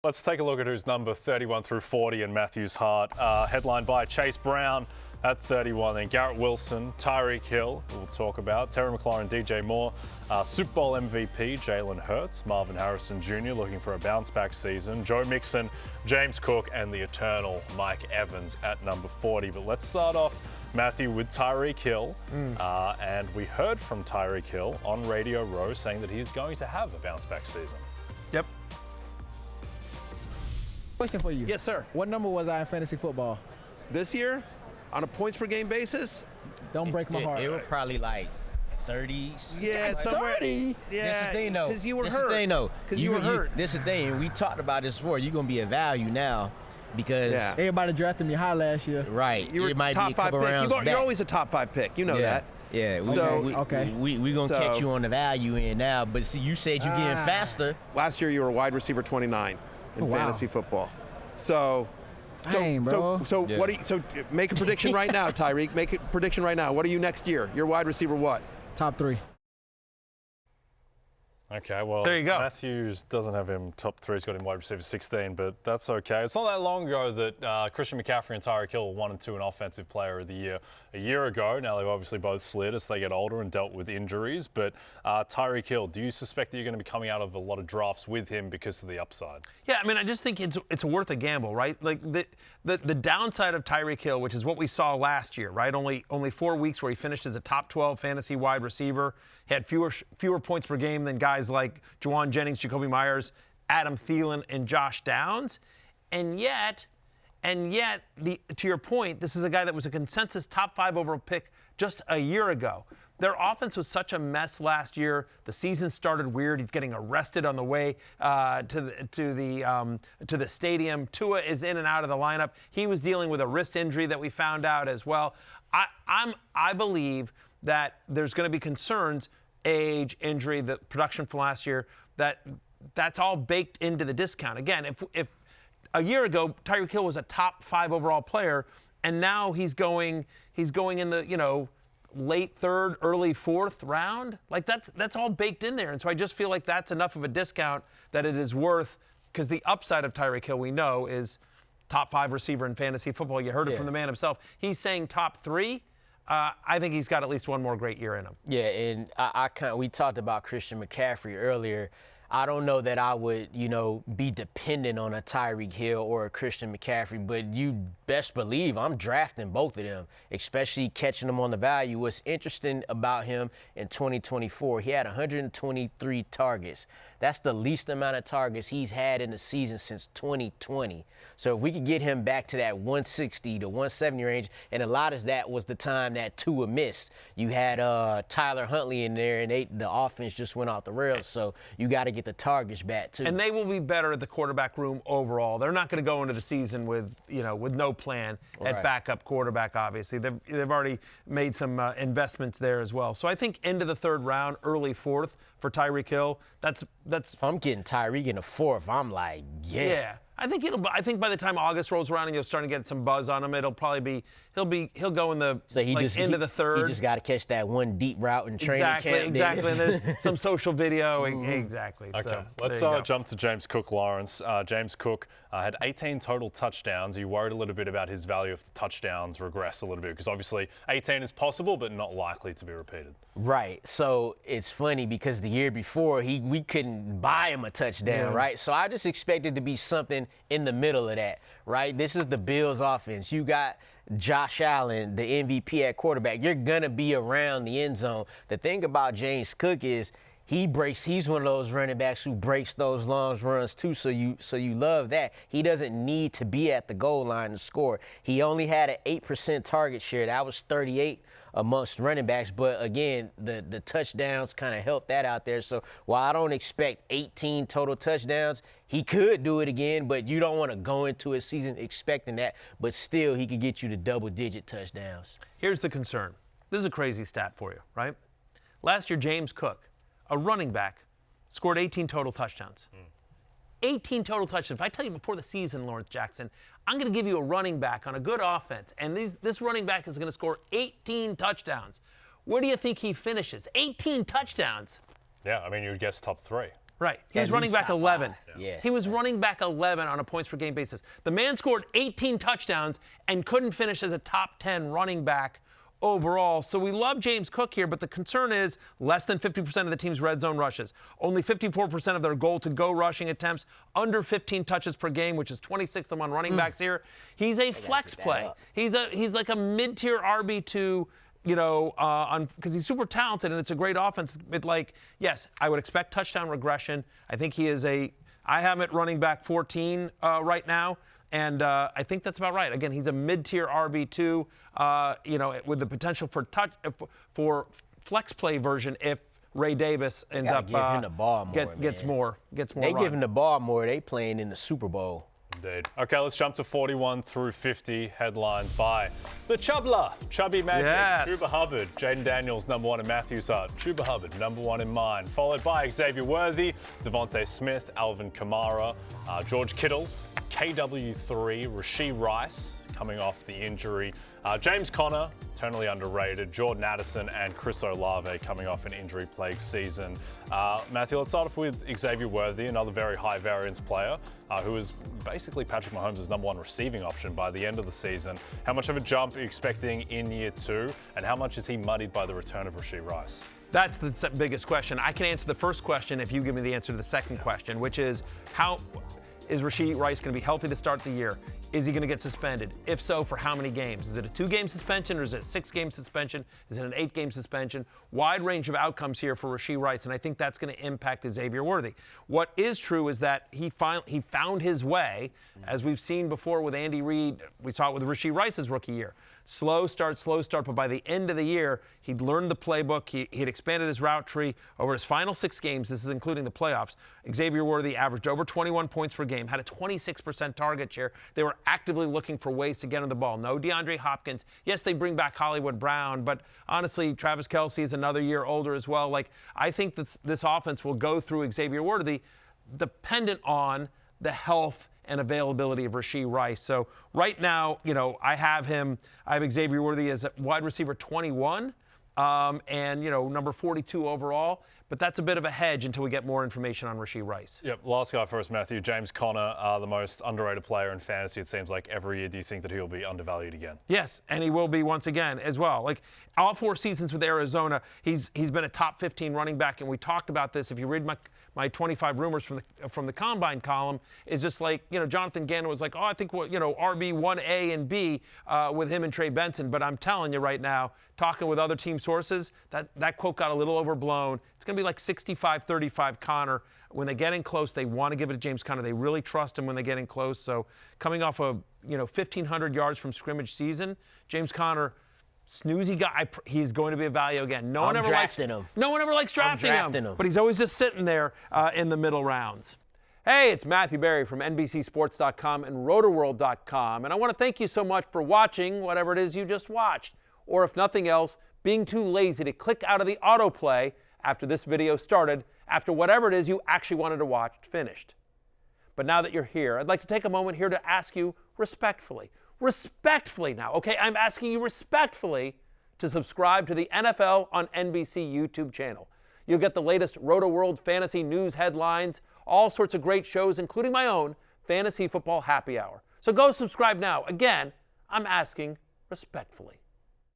Let's take a look at who's number 31 through 40 in Matthew's heart. Headlined by Chase Brown at 31, then Garrett Wilson, Tyreek Hill, who we'll talk about, Terry McLaurin, DJ Moore, Super Bowl MVP Jalen Hurts, Marvin Harrison Jr. looking for a bounce-back season, Joe Mixon, James Cook, and the eternal Mike Evans at number 40. But let's start off, Matthew, with Tyreek Hill. And we heard from Tyreek Hill on Radio Row saying that he's going to have a bounce-back season. Yep. Question for you. Yes, sir. What number was I in fantasy football? This year, on a points per game basis? Don't break my heart. It was probably like 30s. Yeah, somewhere. 30? Yeah. That's the thing, though. Because you were That's hurt. the thing, though. Because you were hurt. This is the thing. We talked about this before. You're going to be a value now because. Yeah. Everybody drafted me high last year. Right. You were it might top be a 5 couple pick. rounds You're back. always a top 5 pick. You know Yeah. that. Yeah. Okay. We're going to catch you on the value end now. But see, you said you're getting faster. Last year, you were wide receiver 29 in fantasy football. So bro. Yeah. What do you, so make a prediction right now, Tyreek. Make a prediction right now. What are you next year? Your wide receiver what? Top 3. Okay, well, There you go. Matthews doesn't have him top 3. He's got him wide receiver 16, but that's okay. It's not that long ago that Christian McCaffrey and Tyreek Hill were 1 and 2 in Offensive Player of the Year a year ago. Now they've obviously both slid as they get older and dealt with injuries. But Tyreek Hill, do you suspect that you're going to be coming out of a lot of drafts with him because of the upside? Yeah, I mean, I just think it's worth a gamble, right? Like the downside of Tyreek Hill, which is what we saw last year, right? Only 4 weeks where he finished as a top 12 fantasy wide receiver. He had fewer points per game than guys like Juwan Jennings, Jacoby Myers, Adam Thielen, and Josh Downs. And yet, to your point, this is a guy that was a consensus top 5 overall pick just a year ago. Their offense was such a mess last year. The season started weird. He's getting arrested on the way to the stadium. Tua is in and out of the lineup. He was dealing with a wrist injury that we found out as well. I believe that there's going to be concerns, age, injury, the production from last year, that's all baked into the discount. Again, if a year ago Tyreek Hill was a top 5 overall player, and now he's going in the late 3rd, early 4th round, like that's all baked in there. And so I just feel like that's enough of a discount that it is worth, because the upside of Tyreek Hill we know is top 5 receiver in fantasy football. You heard it from the man himself. He's saying top 3. I think he's got at least one more great year in him. Yeah, and we talked about Christian McCaffrey earlier. I don't know that I would, be dependent on a Tyreek Hill or a Christian McCaffrey, but you best believe I'm drafting both of them, especially catching them on the value. What's interesting about him in 2024, he had 123 targets. That's the least amount of targets he's had in the season since 2020. So if we could get him back to that 160 to 170 range, and a lot of that was the time that Tua missed. You had Tyler Huntley in there, and the offense just went off the rails. So you got to get the targets back too. And they will be better at the quarterback room overall. They're not going to go into the season with no plan at backup quarterback. Obviously, they've already made some investments there as well. So I think into the 3rd round, early 4th for Tyreek Hill. That's. If I'm getting Tyreek in the 4th, I'm like, yeah. I think by the time August rolls around and you're starting to get some buzz on him, it'll probably be he'll go in the into the 3rd. He just got to catch that one deep route in training camp. Exactly. And there's some social video. Exactly. Okay, so, let's jump to James Cook, Lawrence. James Cook had 18 total touchdowns. You worried a little bit about his value if the touchdowns regress a little bit, because obviously 18 is possible but not likely to be repeated. Right. So it's funny because the year before we couldn't buy him a touchdown, right? So I just expected to be something in the middle of that, right? This is the Bills offense. You got Josh Allen, the MVP at quarterback. You're going to be around the end zone. The thing about James Cook is he's one of those running backs who breaks those long runs too, so you love that. He doesn't need to be at the goal line to score. He only had an 8% target share. That was 38 amongst running backs, but again, the touchdowns kind of helped that out there. So while I don't expect 18 total touchdowns, he could do it again, but you don't want to go into a season expecting that, but still he could get you to double-digit touchdowns. Here's the concern. This is a crazy stat for you, right? Last year, James Cook, a running back, scored 18 total touchdowns. 18 total touchdowns. If I tell you before the season, Lawrence Jackson, I'm going to give you a running back on a good offense, and this running back is going to score 18 touchdowns. Where do you think he finishes? 18 touchdowns. Yeah, I mean, you'd guess top 3. Right. He was running back 11. Yeah. He was running back 11 on a points per game basis. The man scored 18 touchdowns and couldn't finish as a top 10 running back overall. So we love James Cook here, but the concern is less than 50% of the team's red zone rushes. Only 54% of their goal-to-go rushing attempts, under 15 touches per game, which is 26th among running backs here. He's a flex play. He's like a mid-tier RB2, because he's super talented and it's a great offense. Yes, I would expect touchdown regression. I think I have him at running back 14 right now. And I think that's about right. Again, he's a mid-tier RB2, with the potential for flex play version if Ray Davis ends up give him the ball more, gets more. They give him the ball more. They playing in the Super Bowl. Indeed. Okay, let's jump to 41 through 50 headlines by the Chubbler, Chubby Magic, Yes. Chuba Hubbard, Jaden Daniels, number 1 in Matthew's heart, Chuba Hubbard, number 1 in mine, followed by Xavier Worthy, Devontae Smith, Alvin Kamara, George Kittle, KW3, Rashee Rice, coming off the injury, James Conner, eternally underrated, Jordan Addison, and Chris Olave coming off an injury-plagued season. Matthew, let's start off with Xavier Worthy, another very high-variance player who is basically Patrick Mahomes' number 1 receiving option by the end of the season. How much of a jump are you expecting in year 2, and how much is he muddied by the return of Rashee Rice? That's the biggest question. I can answer the first question if you give me the answer to the second question, which is how is Rashee Rice going to be healthy to start the year? Is he going to get suspended? If so, for how many games? Is it a 2-game suspension or is it a 6-game suspension? Is it an 8-game suspension? Wide range of outcomes here for Rashee Rice, and I think that's going to impact Xavier Worthy. What is true is that he found his way, as we've seen before with Andy Reid. We saw it with Rashee Rice's rookie year. Slow start, but by the end of the year, he'd learned the playbook. He'd expanded his route tree over his final 6 games. This is including the playoffs. Xavier Worthy averaged over 21 points per game, had a 26% target share. They were actively looking for ways to get him the ball. No DeAndre Hopkins. Yes, they bring back Hollywood Brown, but honestly, Travis Kelce is another year older as well. I think this offense will go through Xavier Worthy dependent on the health and availability of Rashee Rice. So right now, I have Xavier Worthy as a wide receiver 21, and number 42 overall. But that's a bit of a hedge until we get more information on Rashee Rice. Yep, last guy first, Matthew. James Conner, the most underrated player in fantasy, it seems like every year. Do you think that he'll be undervalued again? Yes, and he will be once again as well. All 4 seasons with Arizona, he's been a top 15 running back, and we talked about this. If you read my 25 rumors from the Combine column, is just Jonathan Gannon was like, I think RB 1A and B with him and Trey Benson. But I'm telling you right now, talking with other team sources, that quote got a little overblown. It's going to be like 65-35 Conner. When they get in close, they want to give it to James Conner. They really trust him when they get in close. So coming off a 1,500 yards from scrimmage season, James Conner, snoozy guy, he's going to be a value again. No one ever likes drafting him, but he's always just sitting there in the middle rounds. Hey, it's Matthew Berry from NBCSports.com and RotoWorld.com, and I want to thank you so much for watching whatever it is you just watched, or if nothing else, being too lazy to click out of the autoplay after this video started, after whatever it is you actually wanted to watch finished. But now that you're here, I'd like to take a moment here to ask you respectfully now, okay? I'm asking you respectfully to subscribe to the NFL on NBC YouTube channel. You'll get the latest RotoWorld fantasy news headlines, all sorts of great shows, including my own Fantasy Football Happy Hour. So go subscribe now. Again, I'm asking respectfully.